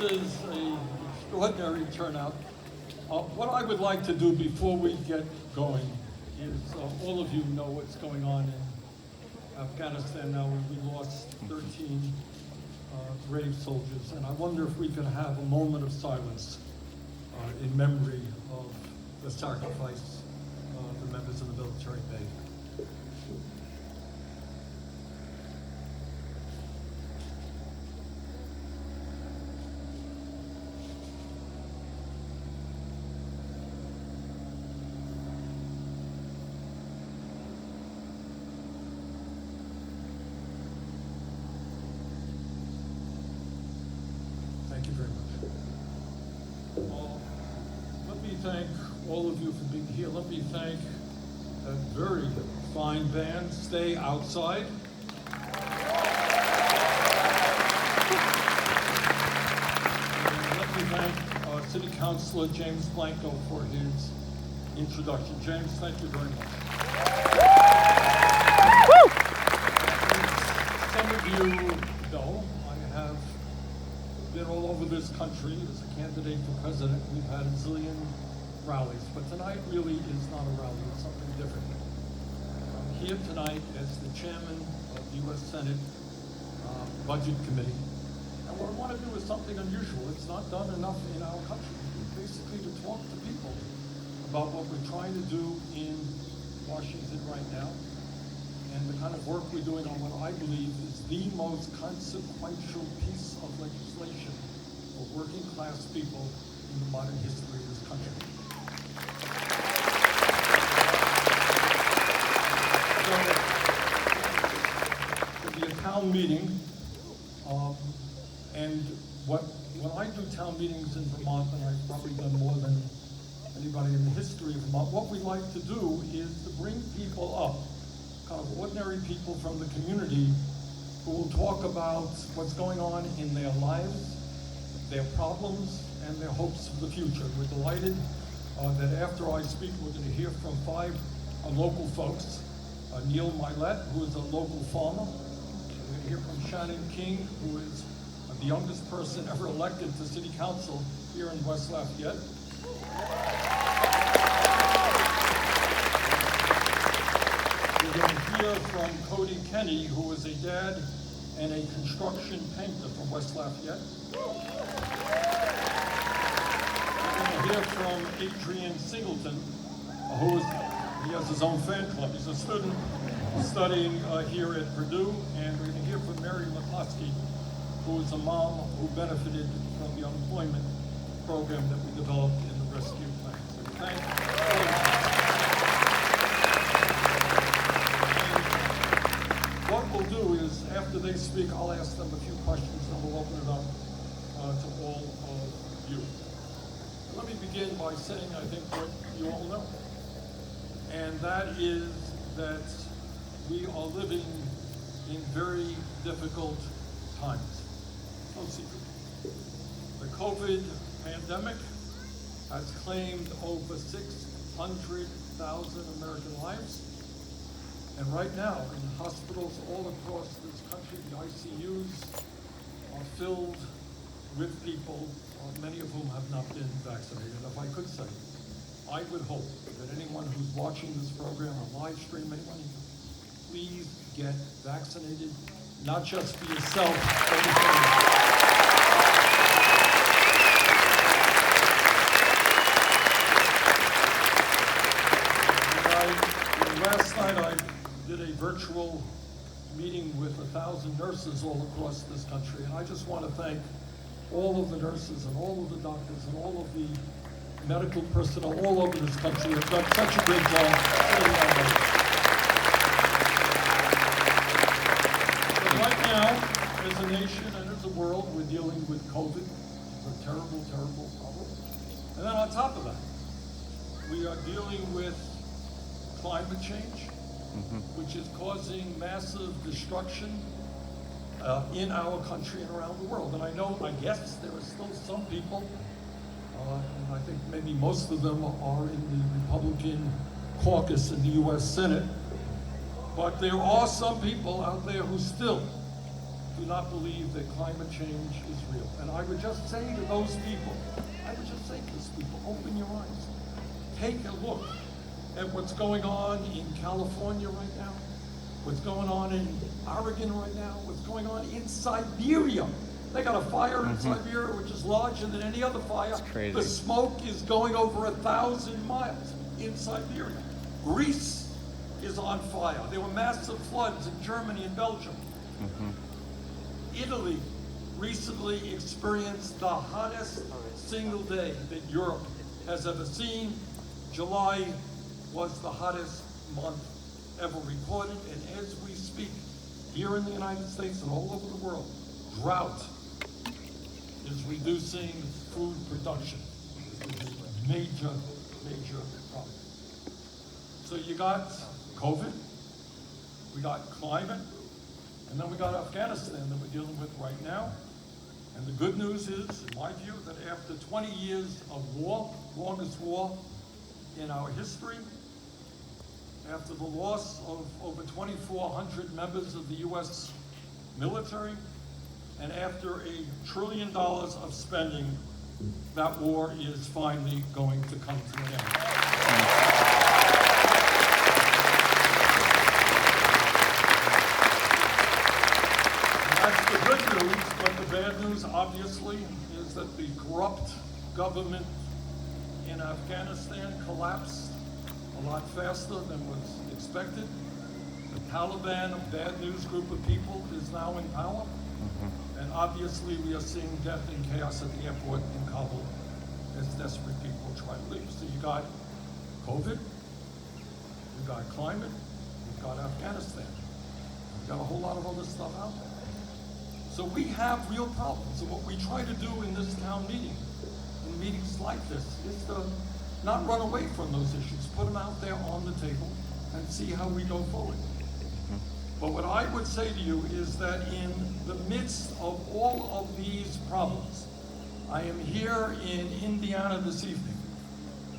is an extraordinary turnout. What I would like to do before we get going is, all of you know what's going on in Afghanistan now. We lost 13 brave soldiers, and I wonder if we could have a moment of silence in memory of the sacrifice the members of the military made. Thank you very much. Let me thank all of you for being here. Let me thank a very fine band. Stay outside. And let me thank City Councilor James Blanco for his introduction. James, thank you very much. Some of you know, I have been all over this country as a candidate for president. We've had a zillion rallies, but tonight really is not a rally, it's something different. I'm here tonight as the chairman of the U.S. Senate Budget Committee, and what I want to do is something unusual. It's not done enough in our country. Basically to talk to people about what we're trying to do in Washington right now, and the kind of work we're doing on what I believe is the most consequential piece of legislation for working class people in the modern history of this country. So, there'll be a town meeting, and when I do town meetings in Vermont, and I've probably done more than anybody in the history of Vermont, what we like to do is to bring people up, kind of ordinary people from the community, who will talk about what's going on in their lives, their problems, and their hopes for the future. We're delighted that after I speak, we're going to hear from 5 local folks. Neil Milet, who is a local farmer. We're going to hear from Shannon King, who is the youngest person ever elected to city council here in West Lafayette. We're going to hear from Cody Kenny, who is a dad and a construction painter from West Lafayette. We're going to hear from Adrian Singleton, he has his own fan club. He's a student studying here at Purdue, and we're going to hear from Mary McCloskey, who is a mom who benefited from the unemployment program that we developed in the rescue plan. So thank you. What we'll do is, after they speak, I'll ask them a few questions, and we'll open it up to all of you. Let me begin by saying, I think, what you all know, and that is that we are living in very difficult times. No secret. The COVID pandemic has claimed over 600,000 American lives. And right now, in hospitals all across this country, the ICUs are filled with people, many of whom have not been vaccinated. If I could say, I would hope that anyone who's watching this program or live stream, anyone, please get vaccinated, not just for yourself, but for last night I did a virtual meeting with 1,000 nurses all across this country, and I just want to thank all of the nurses and all of the doctors and all of the medical personnel all over this country have done such a great job. But right now, as a nation and as a world, we're dealing with COVID. It's a terrible, terrible problem. And then on top of that, we are dealing with climate change, which is causing massive destruction in our country and around the world. And I guess there are still some people, and I think maybe most of them are in the Republican caucus in the U.S. Senate, but there are some people out there who still do not believe that climate change is real. And I would just say to those people, open your eyes. Take a look at what's going on in California right now, what's going on in Oregon right now, what's going on in Siberia. They got a fire in Siberia which is larger than any other fire. That's crazy. The smoke is going over 1,000 miles in Siberia. Greece is on fire. There were massive floods in Germany and Belgium. Italy recently experienced the hottest single day that Europe has ever seen. July was the hottest month ever recorded, and as we speak, here in the United States and all over the world, drought is reducing food production. It's a major, major problem. So you got COVID, we got climate, and then we got Afghanistan that we're dealing with right now. And the good news is, in my view, that after 20 years of war, longest war in our history, after the loss of over 2,400 members of the U.S. military, and after $1 trillion of spending, that war is finally going to come to an end. That's the good news, but the bad news, obviously, is that the corrupt government in Afghanistan collapsed a lot faster than was expected. The Taliban, a bad news group of people, is now in power. And obviously, we are seeing death and chaos at the airport in Kabul as desperate people try to leave. So you got COVID, you got climate, you've got Afghanistan. You've got a whole lot of other stuff out there. So we have real problems. And what we try to do in this town meeting, in meetings like this, is to not run away from those issues, put them out there on the table and see how we go forward. But what I would say to you is that in the midst of all of these problems, I am here in Indiana this evening,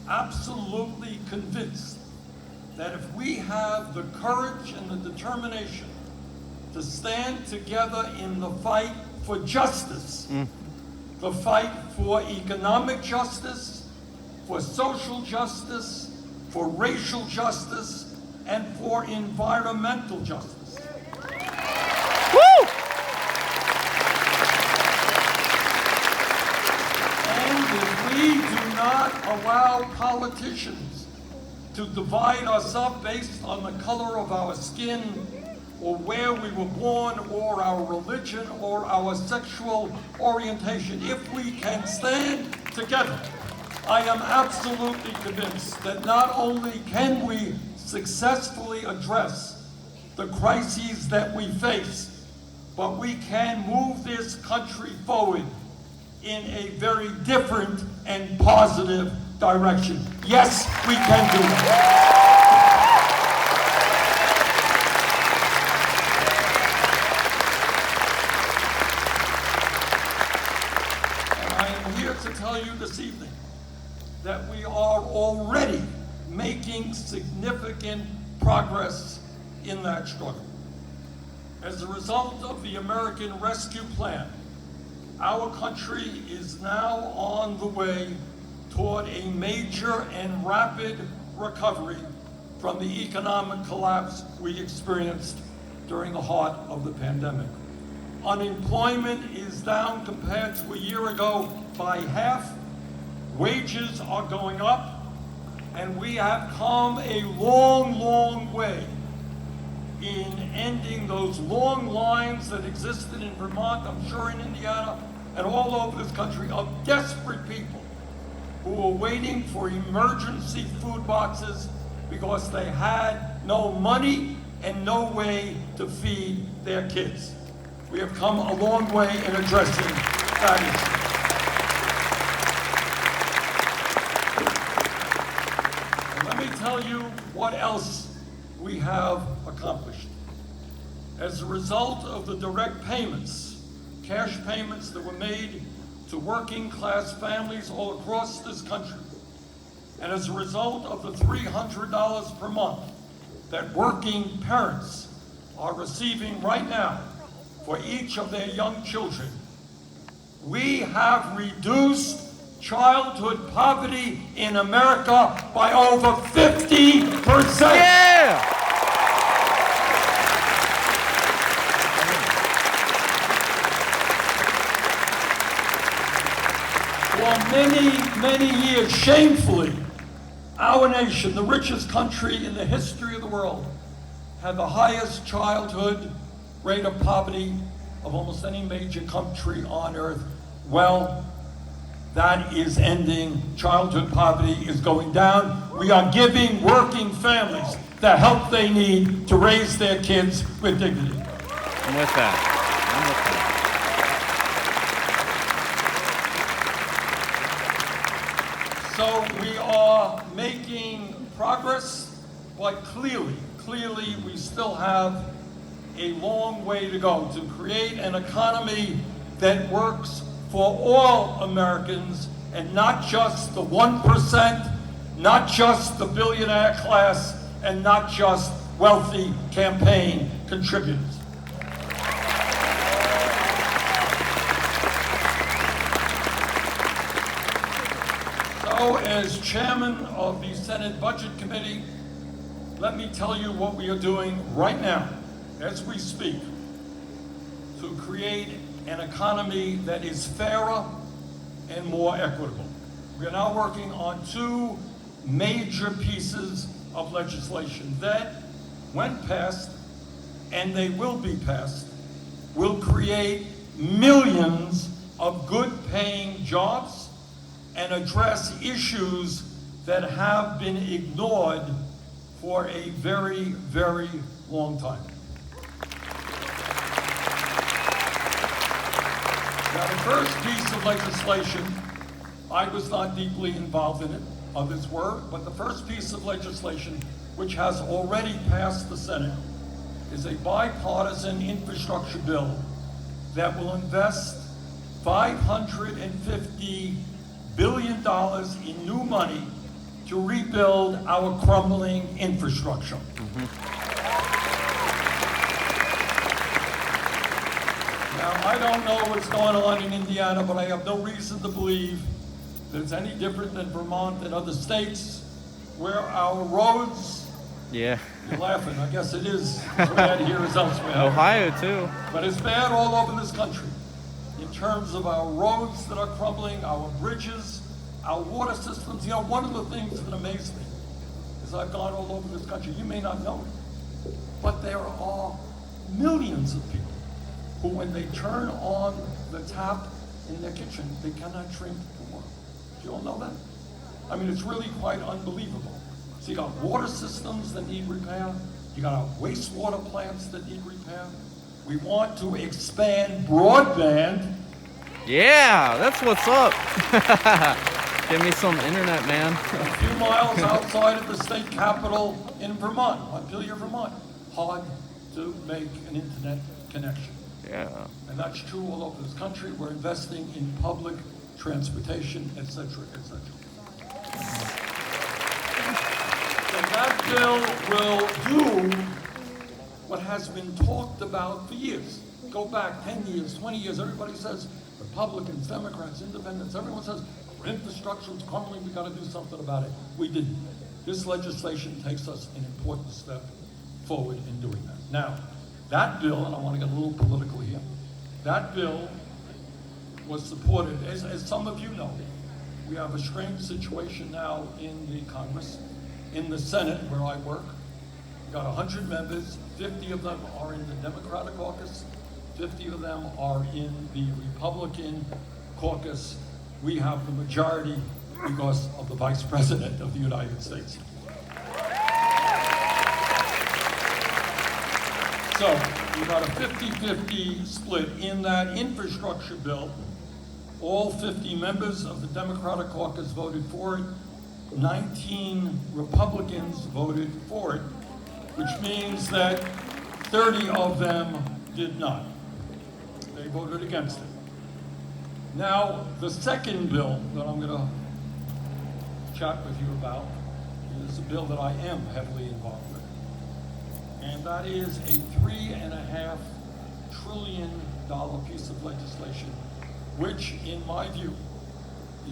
absolutely convinced that if we have the courage and the determination to stand together in the fight for justice, the fight for economic justice, for social justice, for racial justice, and for environmental justice. Woo! And if we do not allow politicians to divide us up based on the color of our skin, or where we were born, or our religion, or our sexual orientation, if we can stand together, I am absolutely convinced that not only can we successfully address the crises that we face, but we can move this country forward in a very different and positive direction. Yes, we can do it. To tell you this evening that we are already making significant progress in that struggle. As a result of the American Rescue Plan, our country is now on the way toward a major and rapid recovery from the economic collapse we experienced during the heart of the pandemic. Unemployment is down compared to a year ago by half. Wages are going up, and we have come a long, long way in ending those long lines that existed in Vermont, I'm sure in Indiana, and all over this country, of desperate people who were waiting for emergency food boxes because they had no money and no way to feed their kids. We have come a long way in addressing that issue. And let me tell you what else we have accomplished. As a result of the direct payments, cash payments that were made to working class families all across this country, and as a result of the $300 per month that working parents are receiving right now, for each of their young children. We have reduced childhood poverty in America by over 50%. Yeah! For many, many years, shamefully, our nation, the richest country in the history of the world, had the highest childhood rate of poverty of almost any major country on earth. Well, that is ending. Childhood poverty is going down. We are giving working families the help they need to raise their kids with dignity. I'm with that. So we are making progress, but clearly we still have a long way to go to create an economy that works for all Americans and not just the 1%, not just the billionaire class, and not just wealthy campaign contributors. So, as chairman of the Senate Budget Committee, let me tell you what we are doing right now, as we speak, to create an economy that is fairer and more equitable. We are now working on two major pieces of legislation that, when passed, and they will be passed, will create millions of good-paying jobs and address issues that have been ignored for a very, very long time. Now, the first piece of legislation, I was not deeply involved in it, others were, but the first piece of legislation, which has already passed the Senate, is a bipartisan infrastructure bill that will invest $550 billion in new money to rebuild our crumbling infrastructure. Now, I don't know what's going on in Indiana, but I have no reason to believe that it's any different than Vermont and other states where our roads, Yeah. you're laughing, I guess it is as bad here as elsewhere. Ohio, too. But it's bad all over this country in terms of our roads that are crumbling, our bridges, our water systems. You know, one of the things that amazed me is I've gone all over this country. You may not know it, but there are millions of people who, when they turn on the tap in their kitchen, they cannot drink the water. Do you all know that? I mean, it's really quite unbelievable. So you got water systems that need repair. You got our wastewater plants that need repair. We want to expand broadband. Yeah, that's what's up. Give me some internet, man. A few miles outside of the state capital in Vermont, Montpelier, Vermont. Hard to make an internet connection. Yeah. And that's true all over this country. We're investing in public transportation, et cetera, et cetera. So that bill will do what has been talked about for years. Go back 10 years, 20 years, everybody says, Republicans, Democrats, Independents, everyone says, infrastructure is crumbling, we gotta do something about it. We didn't. This legislation takes us an important step forward in doing that. Now, that bill, and I want to get a little political here, that bill was supported, as some of you know, we have a strange situation now in the Congress, in the Senate where I work. We've got 100 members, 50 of them are in the Democratic caucus, 50 of them are in the Republican caucus. We have the majority because of the Vice President of the United States. So we got a 50-50 split in that infrastructure bill. All 50 members of the Democratic caucus voted for it. 19 Republicans voted for it, which means that 30 of them did not. They voted against it. Now, the second bill that I'm going to chat with you about is a bill that I am heavily involved with. And that is a $3.5 trillion piece of legislation, which in my view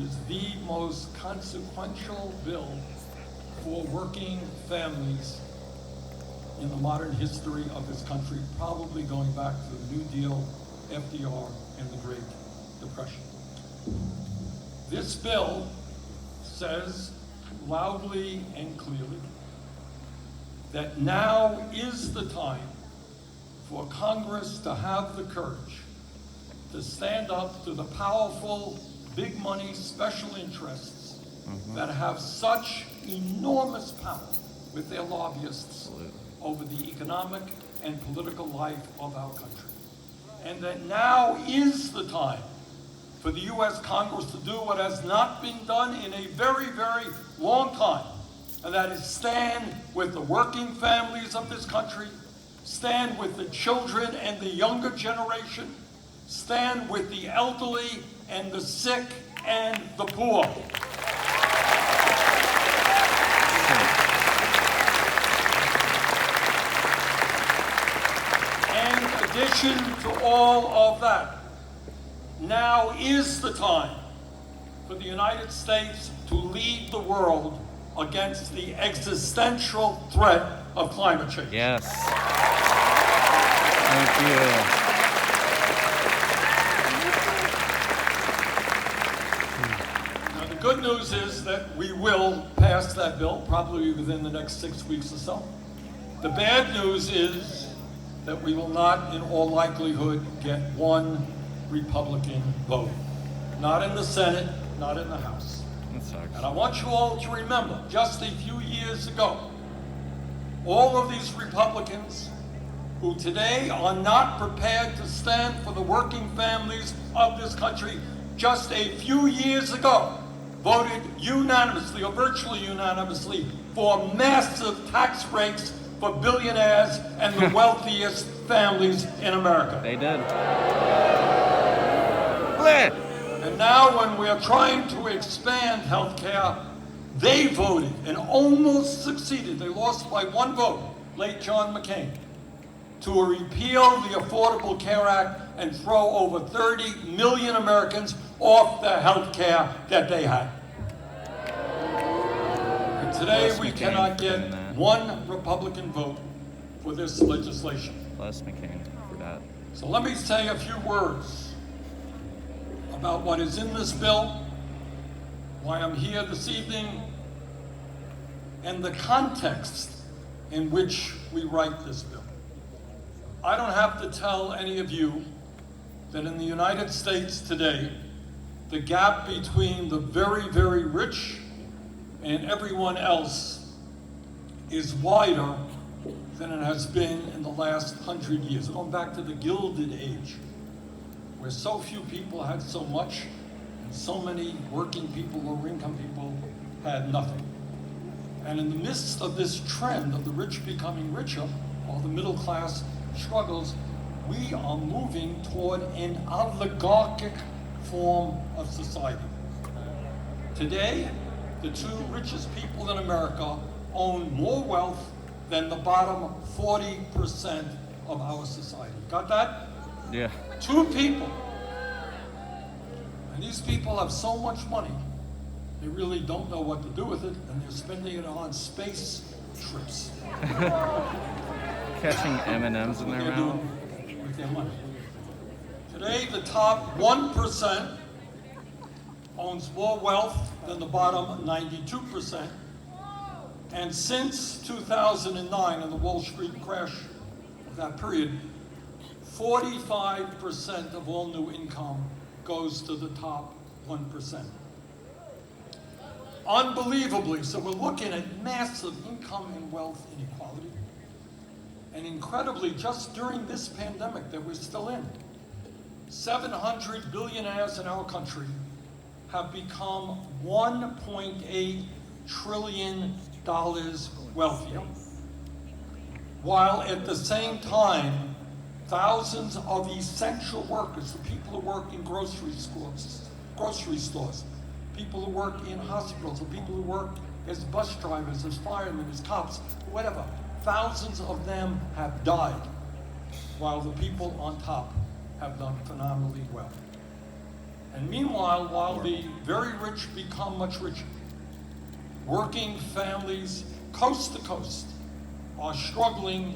is the most consequential bill for working families in the modern history of this country, probably going back to the New Deal, FDR, and the Great Depression. This bill says loudly and clearly that now is the time for Congress to have the courage to stand up to the powerful, big money special interests that have such enormous power with their lobbyists over the economic and political life of our country. And that now is the time for the U.S. Congress to do what has not been done in a very, very long time, and that is stand with the working families of this country, stand with the children and the younger generation, stand with the elderly and the sick and the poor. And in addition to all of that, now is the time for the United States to lead the world against the existential threat of climate change. Yes. Thank you. The good news is that we will pass that bill probably within the next 6 weeks or so. The bad news is that we will not, in all likelihood, get one Republican vote. Not in the Senate, not in the House. That sucks. And I want you all to remember, just a few years ago, all of these Republicans who today are not prepared to stand for the working families of this country, just a few years ago, voted unanimously or virtually unanimously for massive tax breaks for billionaires and the wealthiest families in America. They did. And now when we are trying to expand health care, they voted and almost succeeded. They lost by one vote, late John McCain, to repeal the Affordable Care Act and throw over 30 million Americans off the health care that they had. And today we cannot get one Republican vote for this legislation. Bless McCain for that. So let me say a few words about what is in this bill, why I'm here this evening, and the context in which we write this bill. I don't have to tell any of you that in the United States today, the gap between the very, very rich and everyone else is wider than it has been in the last 100 years. Going back to the Gilded Age, where so few people had so much, and so many working people, lower-income people, had nothing. And in the midst of this trend of the rich becoming richer, while the middle class struggles, we are moving toward an oligarchic form of society. Today, the two richest people in America own more wealth than the bottom 40% of our society. Got that? Yeah. Two people. And these people have so much money, they really don't know what to do with it, and they're spending it on space trips. Catching M&Ms in their mouth. With their money. Today, the top 1% owns more wealth than the bottom 92%. And since 2009 and the Wall Street crash of that period, 45% of all new income goes to the top 1%. Unbelievably, so we're looking at massive income and wealth inequality. And incredibly, just during this pandemic that we're still in, 700 billionaires in our country have become $1.8 trillion wealthier, while at the same time, thousands of essential workers, the people who work in grocery stores, people who work in hospitals, the people who work as bus drivers, as firemen, as cops, whatever, thousands of them have died. while the people on top have done phenomenally well. And meanwhile, while the very rich become much richer, working families coast to coast are struggling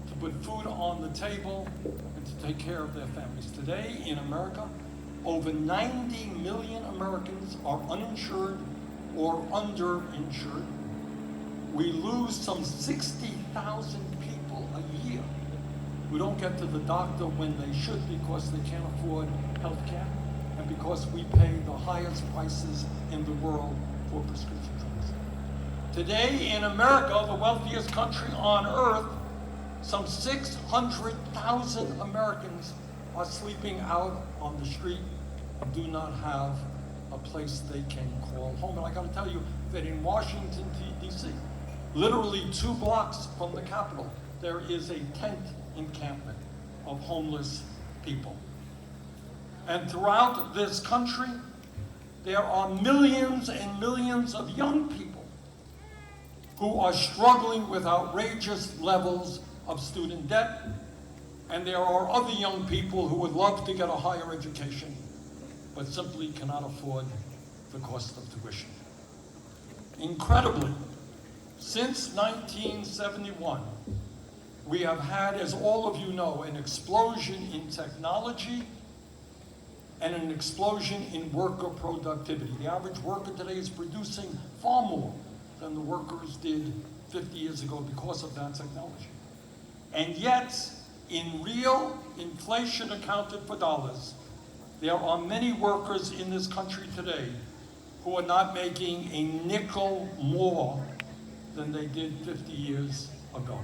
to put food on the table and to take care of their families. Today in America, over 90 million Americans are uninsured or underinsured. We lose some 60,000 people a year who don't get to the doctor when they should because they can't afford health care and because we pay the highest prices in the world for prescription drugs. Today in America, the wealthiest country on earth, some 600,000 Americans are sleeping out on the street and do not have a place they can call home. And I gotta tell you that in Washington, D.C., literally 2 blocks from the Capitol, there is a tent encampment of homeless people. And throughout this country, there are millions and millions of young people who are struggling with outrageous levels of student debt. And there are other young people who would love to get a higher education, but simply cannot afford the cost of tuition. Incredibly, since 1971, we have had, as all of you know, an explosion in technology and an explosion in worker productivity. The average worker today is producing far more than the workers did 50 years ago because of that technology. And yet, in real inflation accounted for dollars, there are many workers in this country today who are not making a nickel more than they did 50 years ago.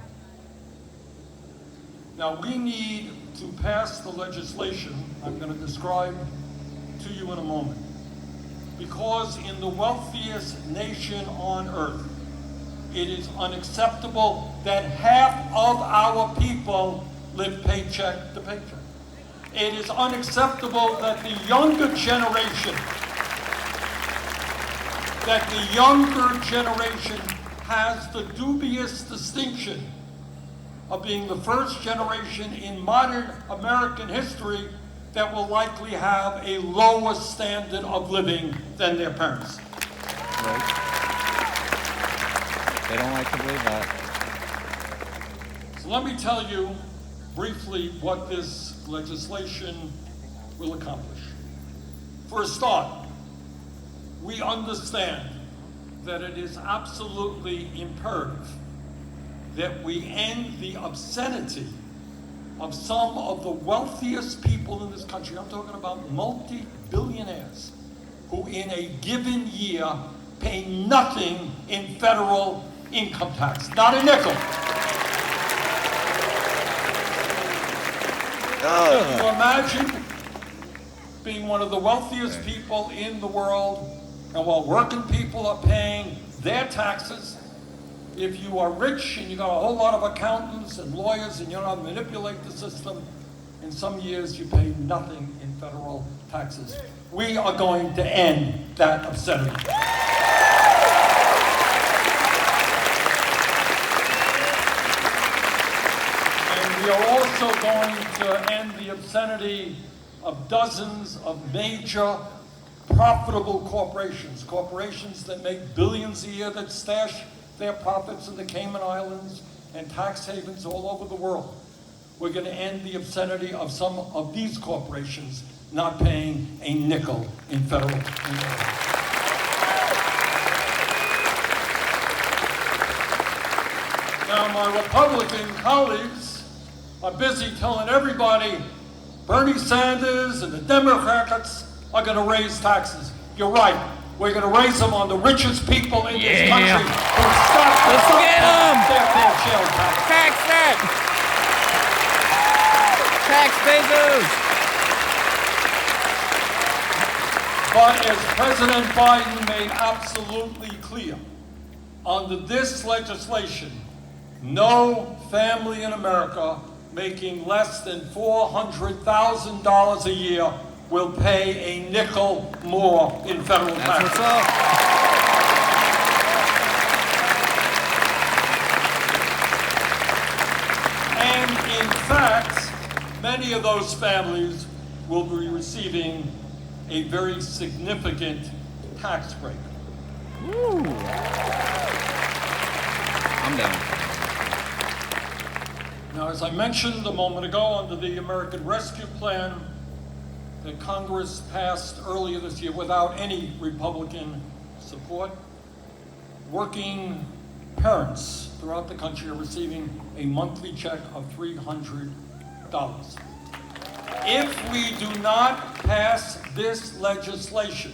Now, we need to pass the legislation I'm going to describe to you in a moment, because in the wealthiest nation on earth, it is unacceptable that half of our people live paycheck to paycheck. It is unacceptable that the younger generation has the dubious distinction of being the first generation in modern American history that will likely have a lower standard of living than their parents. Right. They don't like to believe that. So let me tell you briefly what this legislation will accomplish. For a start, we understand that it is absolutely imperative that we end the obscenity of some of the wealthiest people in this country. I'm talking about multi-billionaires who in a given year pay nothing in federal income tax, not a nickel. Can you imagine being one of the wealthiest people in the world, and while working people are paying their taxes, if you are rich and you got a whole lot of accountants and lawyers and you know how to manipulate the system, in some years you pay nothing in federal taxes. We are going to end that obscenity. And we are also going to end the obscenity of dozens of major profitable corporations that make billions a year, that stash their profits in the Cayman Islands and tax havens all over the world. We're going to end the obscenity of some of these corporations not paying a nickel in federal income. Now, my Republican colleagues are busy telling everybody Bernie Sanders and the Democrats are going to raise taxes. You're right. We're going to raise them on the richest people in this country. Let's get them! Tax that! Tax Bezos! But as President Biden made absolutely clear, under this legislation, no family in America making less than $400,000 a year will pay a nickel more in federal tax. That's what's up. And in fact, many of those families will be receiving a very significant tax break. Woo. I'm down. Now, as I mentioned a moment ago, under the American Rescue Plan that Congress passed earlier this year without any Republican support, working parents throughout the country are receiving a monthly check of $300. If we do not pass this legislation,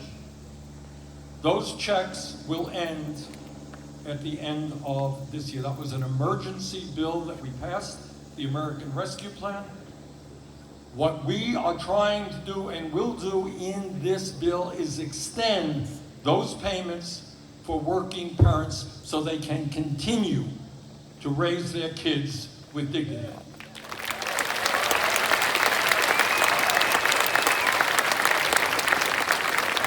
those checks will end at the end of this year. That was an emergency bill that we passed, the American Rescue Plan. What we are trying to do and will do in this bill is extend those payments for working parents so they can continue to raise their kids with dignity.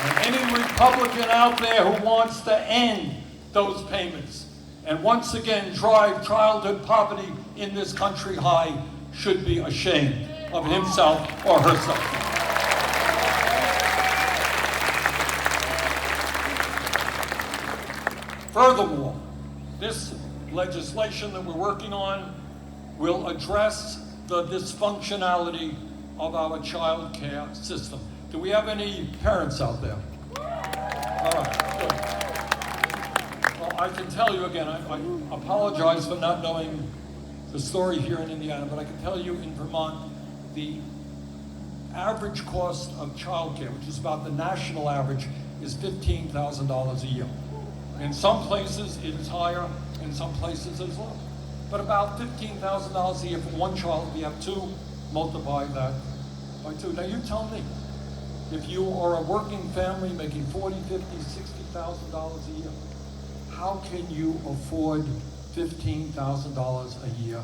And any Republican out there who wants to end those payments and once again drive childhood poverty in this country high should be ashamed of himself or herself. Furthermore, this legislation that we're working on will address the dysfunctionality of our child care system. Do we have any parents out there? All right, good. Well, I can tell you again, I apologize for not knowing the story here in Indiana, but I can tell you in Vermont, the average cost of child care, which is about the national average, is $15,000 a year. In some places it is higher, in some places it's lower. But about $15,000 a year for one child. If you have two, multiply that by two. Now you tell me, if you are a working family making $40,000, $50,000, $60,000 a year, how can you afford $15,000 a year